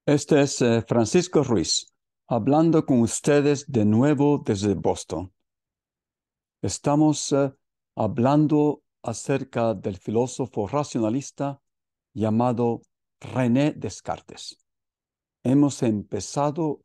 Este es Francisco Ruiz, hablando con ustedes de nuevo desde Boston. Estamos hablando acerca del filósofo racionalista llamado René Descartes. Hemos empezado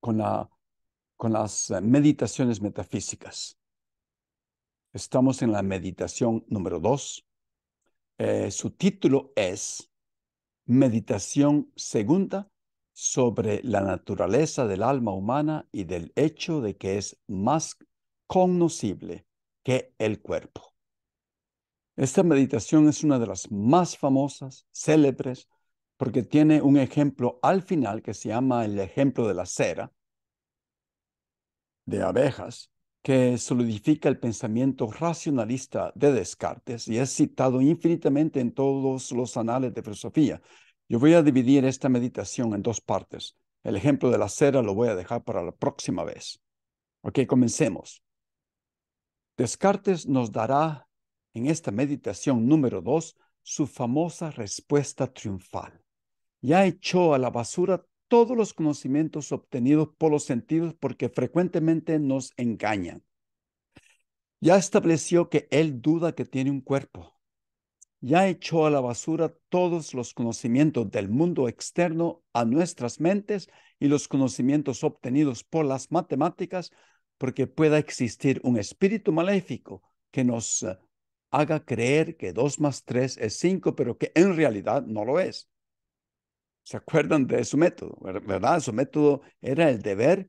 con las meditaciones metafísicas. Estamos en la meditación número 2. Su título es Meditación segunda sobre la naturaleza del alma humana y del hecho de que es más cognoscible que el cuerpo. Esta meditación es una de las más famosas, célebres, porque tiene un ejemplo al final que se llama el ejemplo de la cera de abejas, que solidifica el pensamiento racionalista de Descartes y es citado infinitamente en todos los anales de filosofía. Yo voy a dividir esta meditación en dos partes. El ejemplo de la cera lo voy a dejar para la próxima vez. Ok, comencemos. Descartes nos dará en esta meditación número 2 su famosa respuesta triunfal. Ya echó a la basura todos los conocimientos obtenidos por los sentidos porque frecuentemente nos engañan. Ya estableció que él duda que tiene un cuerpo. Ya echó a la basura todos los conocimientos del mundo externo a nuestras mentes y los conocimientos obtenidos por las matemáticas porque pueda existir un espíritu maléfico que nos haga creer que 2 más 3 es 5, pero que en realidad no lo es. ¿Se acuerdan de su método, verdad? Su método era el deber,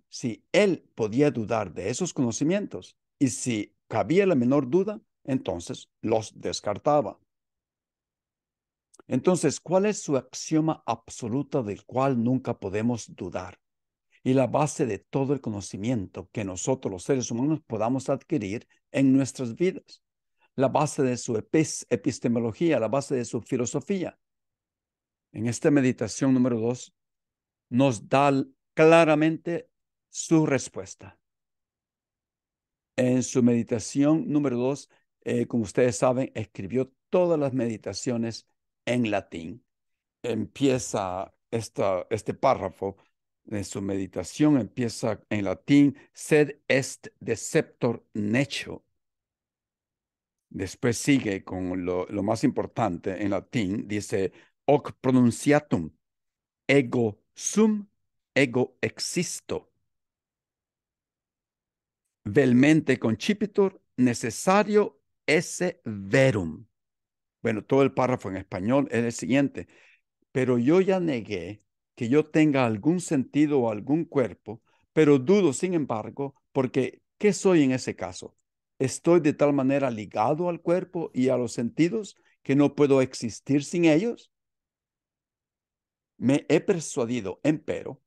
si él podía dudar de esos conocimientos y si cabía la menor duda, entonces los descartaba. Entonces, ¿cuál es su axioma absoluta del cual nunca podemos dudar? Y la base de todo el conocimiento que nosotros los seres humanos podamos adquirir en nuestras vidas. La base de su epistemología, la base de su filosofía. En esta meditación número 2 nos da claramente su respuesta. En su meditación número 2, como ustedes saben, escribió todas las meditaciones en latín. Empieza este párrafo de su meditación, empieza en latín, sed est deceptor necio. Después sigue con lo más importante en latín, dice, hoc pronunciatum, ego sum, ego existo. Velmente concipitur necesario esse verum. Bueno, todo el párrafo en español es el siguiente. Pero yo ya negué que yo tenga algún sentido o algún cuerpo, pero dudo, sin embargo, porque ¿qué soy en ese caso? ¿Estoy de tal manera ligado al cuerpo y a los sentidos que no puedo existir sin ellos? Me he persuadido, empero,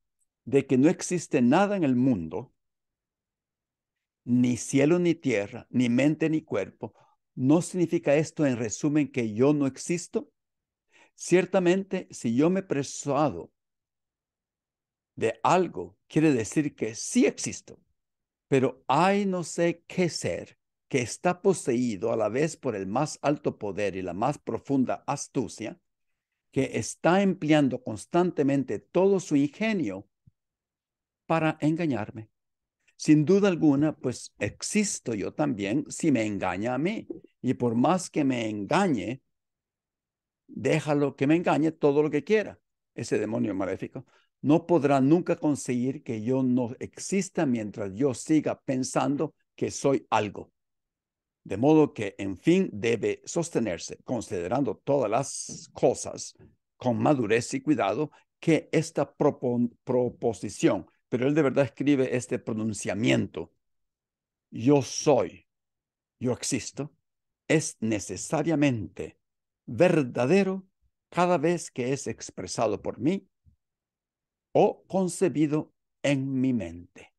de que no existe nada en el mundo, ni cielo ni tierra, ni mente ni cuerpo. ¿No significa esto en resumen que yo no existo? Ciertamente, si yo me persuado de algo, quiere decir que sí existo, pero hay no sé qué ser que está poseído a la vez por el más alto poder y la más profunda astucia, que está empleando constantemente todo su ingenio para engañarme. Sin duda alguna, pues existo yo también si me engaña a mí. Y por más que me engañe, déjalo que me engañe todo lo que quiera. Ese demonio maléfico no podrá nunca conseguir que yo no exista mientras yo siga pensando que soy algo. De modo que, en fin, debe sostenerse, considerando todas las cosas con madurez y cuidado, que esta proposición, pero él de verdad escribe este pronunciamiento, yo soy, yo existo, es necesariamente verdadero cada vez que es expresado por mí o concebido en mi mente.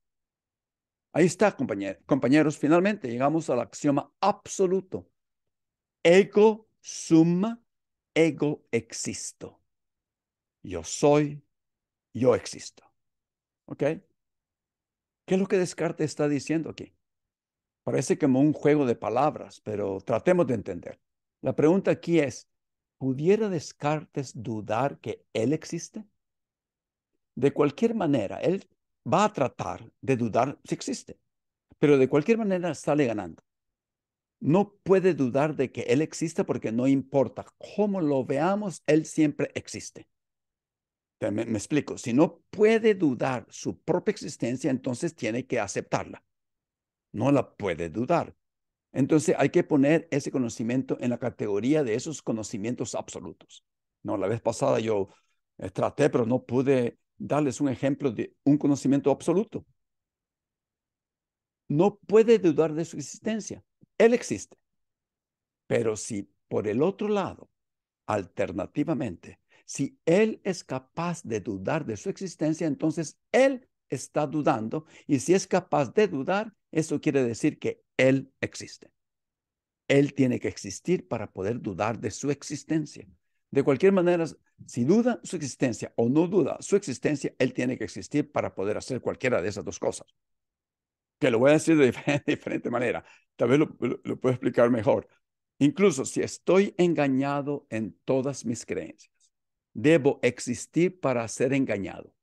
Ahí está, compañeros. Finalmente llegamos al axioma absoluto. Ego sum, ego existo. Yo soy, yo existo. ¿Ok? ¿Qué es lo que Descartes está diciendo aquí? Parece como un juego de palabras, pero tratemos de entender. La pregunta aquí es, ¿pudiera Descartes dudar que él existe? De cualquier manera, él va a tratar de dudar si existe, pero de cualquier manera sale ganando. No puede dudar de que él exista porque no importa cómo lo veamos, él siempre existe. Me explico. Si no puede dudar su propia existencia, entonces tiene que aceptarla. No la puede dudar. Entonces hay que poner ese conocimiento en la categoría de esos conocimientos absolutos. No, la vez pasada yo traté, pero no pude darles un ejemplo de un conocimiento absoluto. No puede dudar de su existencia. Él existe. Pero si por el otro lado, alternativamente, si él es capaz de dudar de su existencia, entonces él está dudando. Y si es capaz de dudar, eso quiere decir que él existe. Él tiene que existir para poder dudar de su existencia. De cualquier manera, si duda su existencia o no duda su existencia, él tiene que existir para poder hacer cualquiera de esas dos cosas. Que lo voy a decir de diferente manera. Tal vez lo puedo explicar mejor. Incluso si estoy engañado en todas mis creencias, debo existir para ser engañado.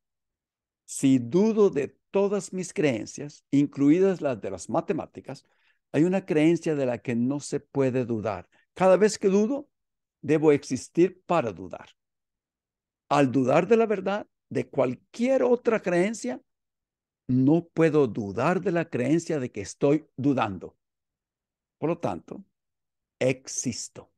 Si dudo de todas mis creencias, incluidas las de las matemáticas, hay una creencia de la que no se puede dudar. Cada vez que dudo, debo existir para dudar. Al dudar de la verdad de cualquier otra creencia, no puedo dudar de la creencia de que estoy dudando. Por lo tanto, existo.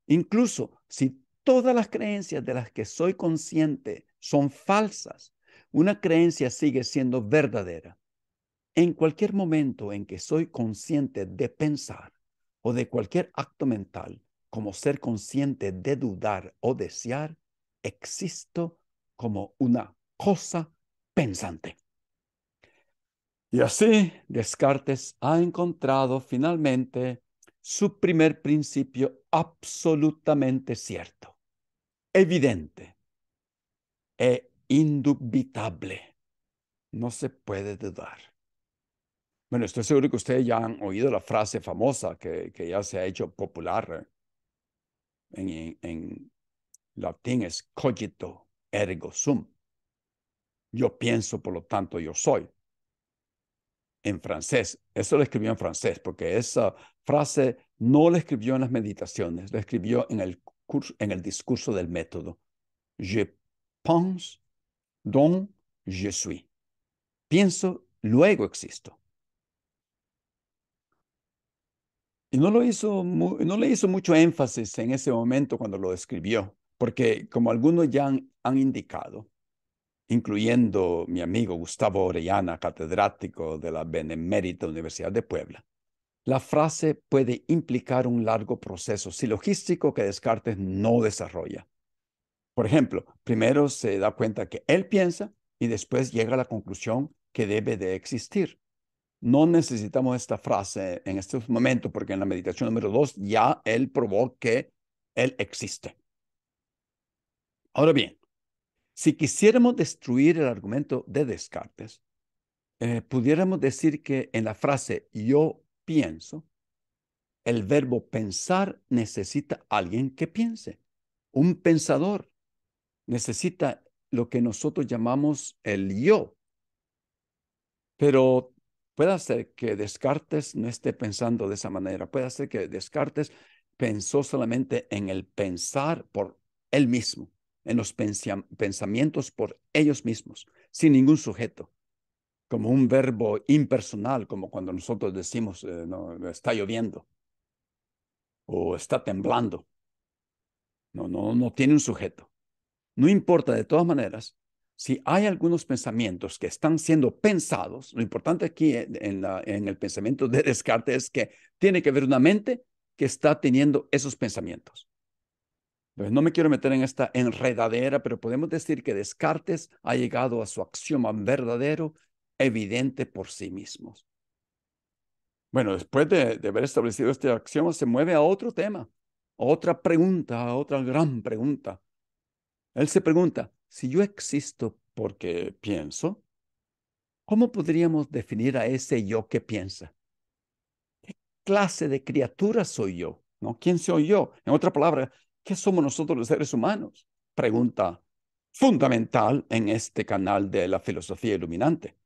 Incluso si todas las creencias de las que soy consciente son falsas, una creencia sigue siendo verdadera. En cualquier momento en que soy consciente de pensar o de cualquier acto mental, como ser consciente de dudar o desear, existo como una cosa pensante. Y así Descartes ha encontrado finalmente su primer principio absolutamente cierto, evidente e indubitable. No se puede dudar. Bueno, estoy seguro que ustedes ya han oído la frase famosa que ya se ha hecho popular en latín, es cogito ergo sum. Yo pienso, por lo tanto, yo soy. En francés, eso lo escribió en francés, porque esa frase no la escribió en las meditaciones, la escribió en el discurso del método. Je pense, donc je suis. Pienso, luego existo. Y no le hizo mucho énfasis en ese momento cuando lo escribió, porque como algunos ya han indicado, incluyendo mi amigo Gustavo Orellana, catedrático de la Benemérita Universidad de Puebla, la frase puede implicar un largo proceso silogístico que Descartes no desarrolla. Por ejemplo, primero se da cuenta que él piensa y después llega a la conclusión que debe de existir. No necesitamos esta frase en este momento porque en la meditación número 2 ya él probó que él existe. Ahora bien, si quisiéramos destruir el argumento de Descartes, pudiéramos decir que en la frase yo pienso, el verbo pensar necesita alguien que piense, un pensador. Necesita lo que nosotros llamamos el yo. Pero puede ser que Descartes no esté pensando de esa manera. Puede ser que Descartes pensó solamente en el pensar por él mismo, en los pensamientos por ellos mismos, sin ningún sujeto, como un verbo impersonal, como cuando nosotros decimos, no, está lloviendo o está temblando. No tiene un sujeto. No importa, de todas maneras, si hay algunos pensamientos que están siendo pensados, lo importante aquí en el pensamiento de Descartes es que tiene que haber una mente que está teniendo esos pensamientos. Entonces, no me quiero meter en esta enredadera, pero podemos decir que Descartes ha llegado a su axioma verdadero, evidente por sí mismos. Bueno, después de haber establecido este axioma, se mueve a otro tema, a otra pregunta, a otra gran pregunta. Él se pregunta, si yo existo porque pienso, ¿cómo podríamos definir a ese yo que piensa? ¿Qué clase de criatura soy yo? ¿No? ¿Quién soy yo? En otra palabra, ¿Qué somos nosotros los seres humanos? Pregunta fundamental en este canal de la filosofía iluminante.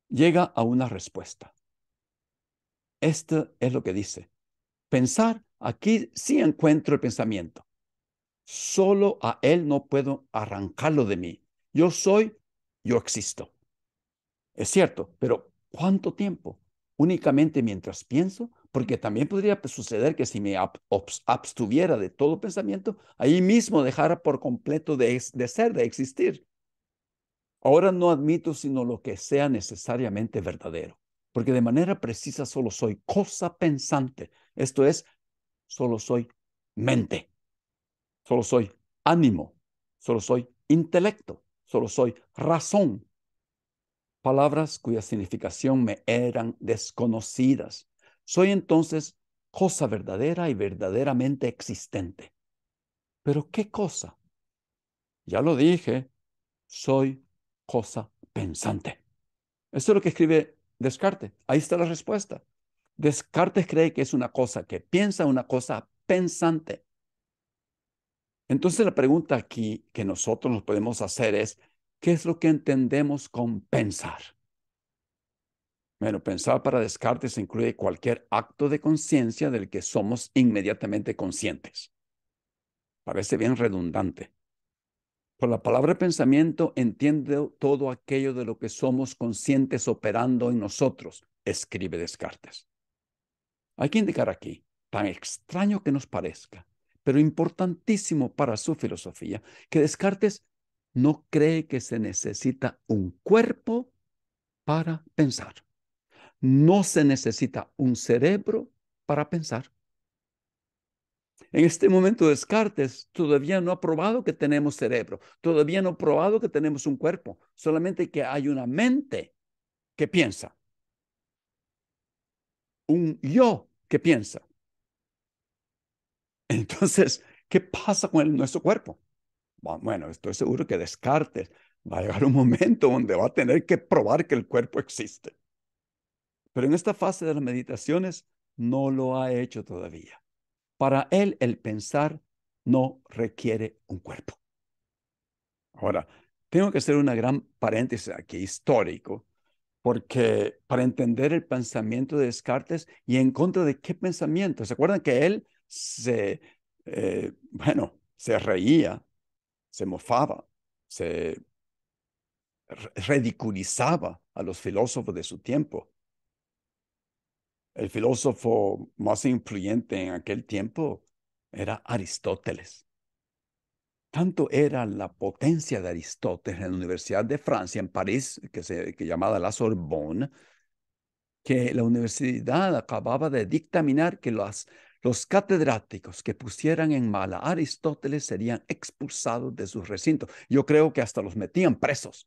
Llega a una respuesta. Esto es lo que dice. Pensar, aquí sí encuentro el pensamiento. Solo a él no puedo arrancarlo de mí. Yo soy, yo existo. Es cierto, pero ¿cuánto tiempo? Únicamente mientras pienso, porque también podría suceder que si me abstuviera de todo pensamiento, ahí mismo dejara por completo de ser, de existir. Ahora no admito sino lo que sea necesariamente verdadero, porque de manera precisa solo soy cosa pensante. Esto es, solo soy mente, solo soy ánimo, solo soy intelecto, solo soy razón. Palabras cuya significación me eran desconocidas. Soy entonces cosa verdadera y verdaderamente existente. ¿Pero qué cosa? Ya lo dije, soy cosa pensante. Eso es lo que escribe Descartes. Ahí está la respuesta. Descartes cree que es una cosa que piensa, una cosa pensante. Entonces la pregunta aquí que nosotros nos podemos hacer es, ¿qué es lo que entendemos con pensar? Bueno, pensar para Descartes incluye cualquier acto de conciencia del que somos inmediatamente conscientes. Parece bien redundante. Por la palabra pensamiento entiende todo aquello de lo que somos conscientes operando en nosotros, escribe Descartes. Hay que indicar aquí, tan extraño que nos parezca, pero importantísimo para su filosofía, que Descartes no cree que se necesita un cuerpo para pensar. No se necesita un cerebro para pensar. En este momento Descartes todavía no ha probado que tenemos cerebro, todavía no ha probado que tenemos un cuerpo, solamente que hay una mente que piensa, un yo que piensa. Entonces, ¿qué pasa con nuestro cuerpo? Bueno, estoy seguro que Descartes va a llegar un momento donde va a tener que probar que el cuerpo existe. Pero en esta fase de las meditaciones no lo ha hecho todavía. Para él, el pensar no requiere un cuerpo. Ahora, tengo que hacer una gran paréntesis aquí histórico, porque para entender el pensamiento de Descartes y en contra de qué pensamiento, ¿se acuerdan que él se reía, se mofaba, se ridiculizaba a los filósofos de su tiempo? El filósofo más influyente en aquel tiempo era Aristóteles. Tanto era la potencia de Aristóteles en la Universidad de Francia, en París, que llamada la Sorbonne, que la universidad acababa de dictaminar que los catedráticos que pusieran en mal a Aristóteles serían expulsados de sus recintos. Yo creo que hasta los metían presos.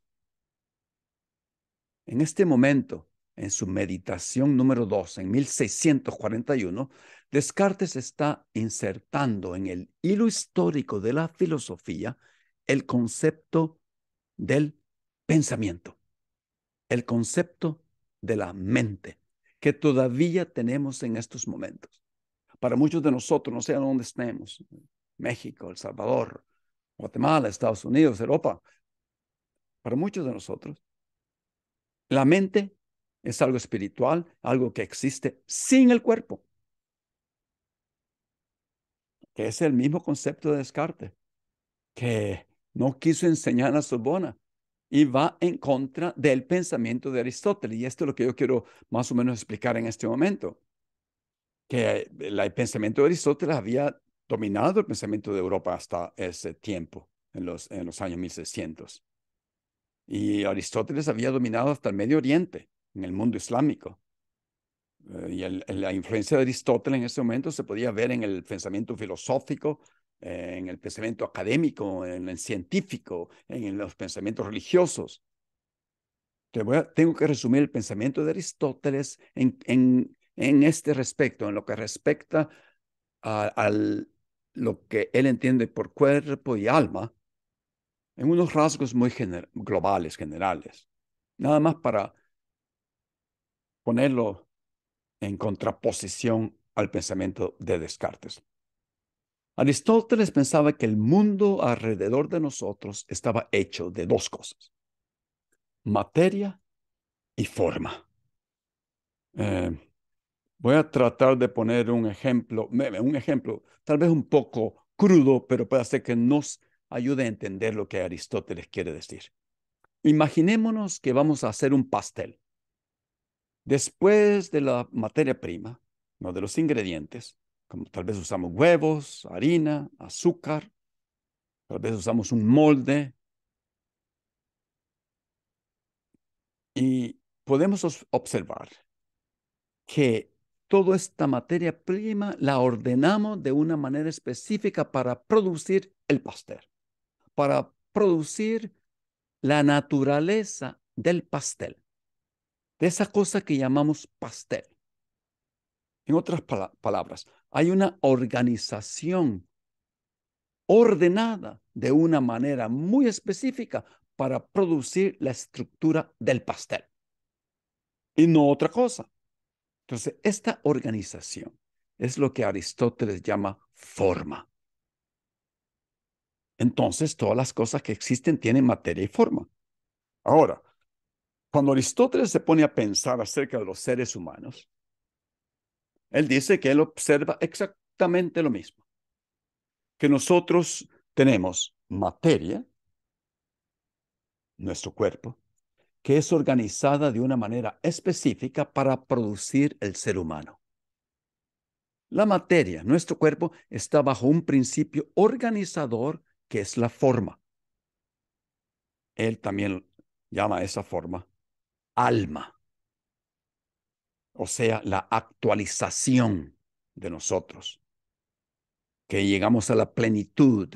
En este momento, en su meditación número 2, en 1641, Descartes está insertando en el hilo histórico de la filosofía el concepto del pensamiento, el concepto de la mente, que todavía tenemos en estos momentos. Para muchos de nosotros, no sé a dónde estemos, México, El Salvador, Guatemala, Estados Unidos, Europa, para muchos de nosotros, la mente es algo espiritual, algo que existe sin el cuerpo, que es el mismo concepto de Descartes, que no quiso enseñar en la Sorbona y va en contra del pensamiento de Aristóteles. Y esto es lo que yo quiero más o menos explicar en este momento, que el pensamiento de Aristóteles había dominado el pensamiento de Europa hasta ese tiempo, en los años 1600. Y Aristóteles había dominado hasta el Medio Oriente, en el mundo islámico. La influencia de Aristóteles en ese momento se podía ver en el pensamiento filosófico, en el pensamiento académico, en el científico, en los pensamientos religiosos. Tengo que resumir el pensamiento de Aristóteles en este respecto, en lo que respecta a lo que él entiende por cuerpo y alma, en unos rasgos muy globales, generales. Nada más para ponerlo en contraposición al pensamiento de Descartes. Aristóteles pensaba que el mundo alrededor de nosotros estaba hecho de dos cosas: materia y forma. Eh, Voy a tratar de poner un ejemplo tal vez un poco crudo, pero puede ser que nos ayude a entender lo que Aristóteles quiere decir. Imaginémonos que vamos a hacer un pastel. Después de la materia prima, no de los ingredientes, como tal vez usamos huevos, harina, azúcar, tal vez usamos un molde y podemos observar que toda esta materia prima la ordenamos de una manera específica para producir el pastel, para producir la naturaleza del pastel, de esa cosa que llamamos pastel. En otras palabras, hay una organización ordenada de una manera muy específica para producir la estructura del pastel y no otra cosa. Entonces, esta organización es lo que Aristóteles llama forma. Entonces, todas las cosas que existen tienen materia y forma. Ahora, cuando Aristóteles se pone a pensar acerca de los seres humanos, él dice que él observa exactamente lo mismo, que nosotros tenemos materia, nuestro cuerpo, que es organizada de una manera específica para producir el ser humano. La materia, nuestro cuerpo, está bajo un principio organizador que es la forma. Él también llama a esa forma alma, o sea, la actualización de nosotros, que llegamos a la plenitud.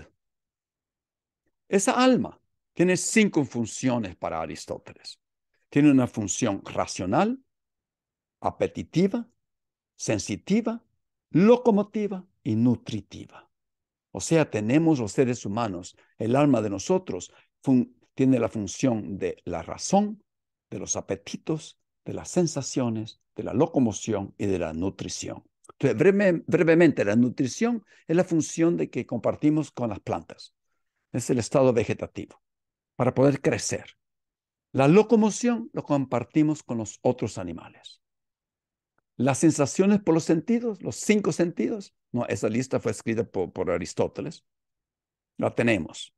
Esa alma tiene 5 funciones para Aristóteles. Tiene una función racional, apetitiva, sensitiva, locomotiva y nutritiva. O sea, tenemos los seres humanos, el alma de nosotros tiene la función de la razón, de los apetitos, de las sensaciones, de la locomoción y de la nutrición. Entonces, brevemente, la nutrición es la función de que compartimos con las plantas. Es el estado vegetativo para poder crecer. La locomoción lo compartimos con los otros animales. Las sensaciones por los sentidos, los 5 sentidos, no, esa lista fue escrita por Aristóteles, la tenemos.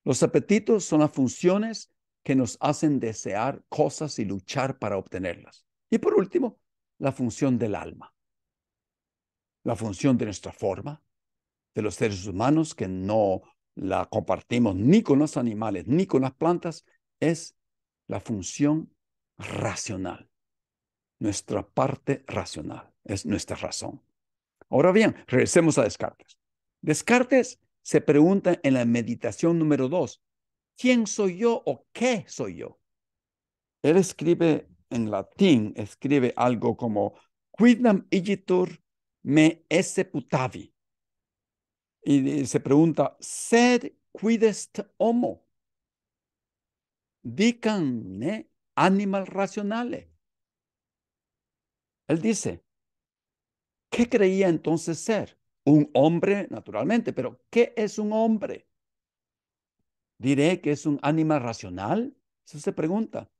Los apetitos son las funciones que nos hacen desear cosas y luchar para obtenerlas. Y por último, la función del alma, la función de nuestra forma, de los seres humanos que no la compartimos ni con los animales ni con las plantas, es la función racional. Nuestra parte racional es nuestra razón. Ahora bien, regresemos a Descartes. Descartes se pregunta en la meditación número 2, ¿quién soy yo o qué soy yo? Él escribe en latín, escribe algo como quidam igitur me esse putavi. Y se pregunta, sed quid est homo? Dicam ne animal rationale. Él dice, ¿qué creía entonces ser? Un hombre, naturalmente, pero ¿qué es un hombre? ¿Diré que es un animal racional? Eso se pregunta.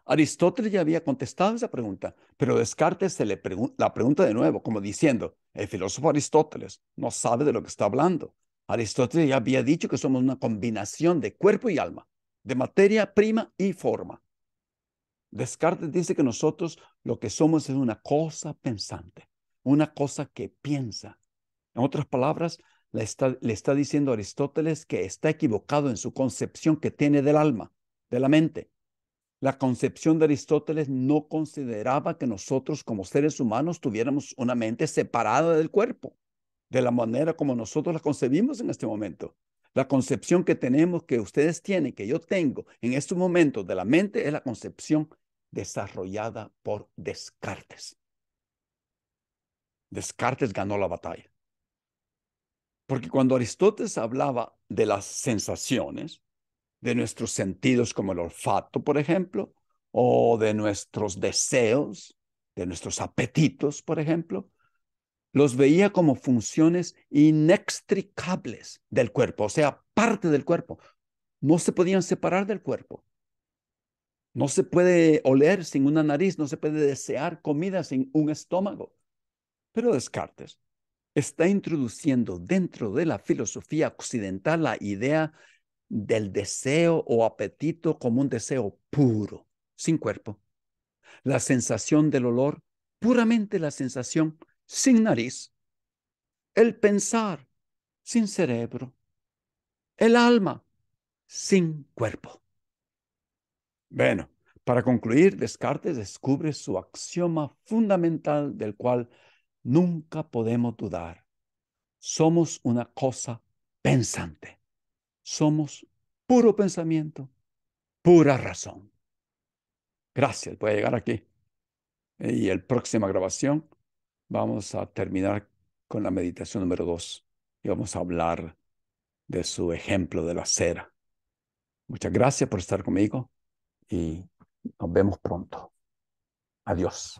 Aristóteles ya había contestado esa pregunta, pero Descartes la pregunta de nuevo, como diciendo, el filósofo Aristóteles no sabe de lo que está hablando. Aristóteles ya había dicho que somos una combinación de cuerpo y alma, de materia prima y forma. Descartes dice que nosotros lo que somos es una cosa pensante, una cosa que piensa. En otras palabras, le está diciendo a Aristóteles que está equivocado en su concepción que tiene del alma, de la mente. La concepción de Aristóteles no consideraba que nosotros como seres humanos tuviéramos una mente separada del cuerpo, de la manera como nosotros la concebimos en este momento. La concepción que tenemos, que ustedes tienen, que yo tengo en estos momentos de la mente, es la concepción desarrollada por Descartes. Descartes ganó la batalla. Porque cuando Aristóteles hablaba de las sensaciones, de nuestros sentidos como el olfato, por ejemplo, o de nuestros deseos, de nuestros apetitos, por ejemplo, Los veía como funciones inextricables del cuerpo, o sea, parte del cuerpo. No se podían separar del cuerpo. No se puede oler sin una nariz, no se puede desear comida sin un estómago. Pero Descartes está introduciendo dentro de la filosofía occidental la idea del deseo o apetito como un deseo puro, sin cuerpo. La sensación del olor, puramente la sensación, sin nariz. El pensar, sin cerebro. El alma, sin cuerpo. Bueno, para concluir, Descartes descubre su axioma fundamental del cual nunca podemos dudar. Somos una cosa pensante. Somos puro pensamiento, pura razón. Gracias, voy a llegar aquí. Y en la próxima grabación vamos a terminar con la meditación número 2 y vamos a hablar de su ejemplo de la cera. Muchas gracias por estar conmigo y nos vemos pronto. Adiós.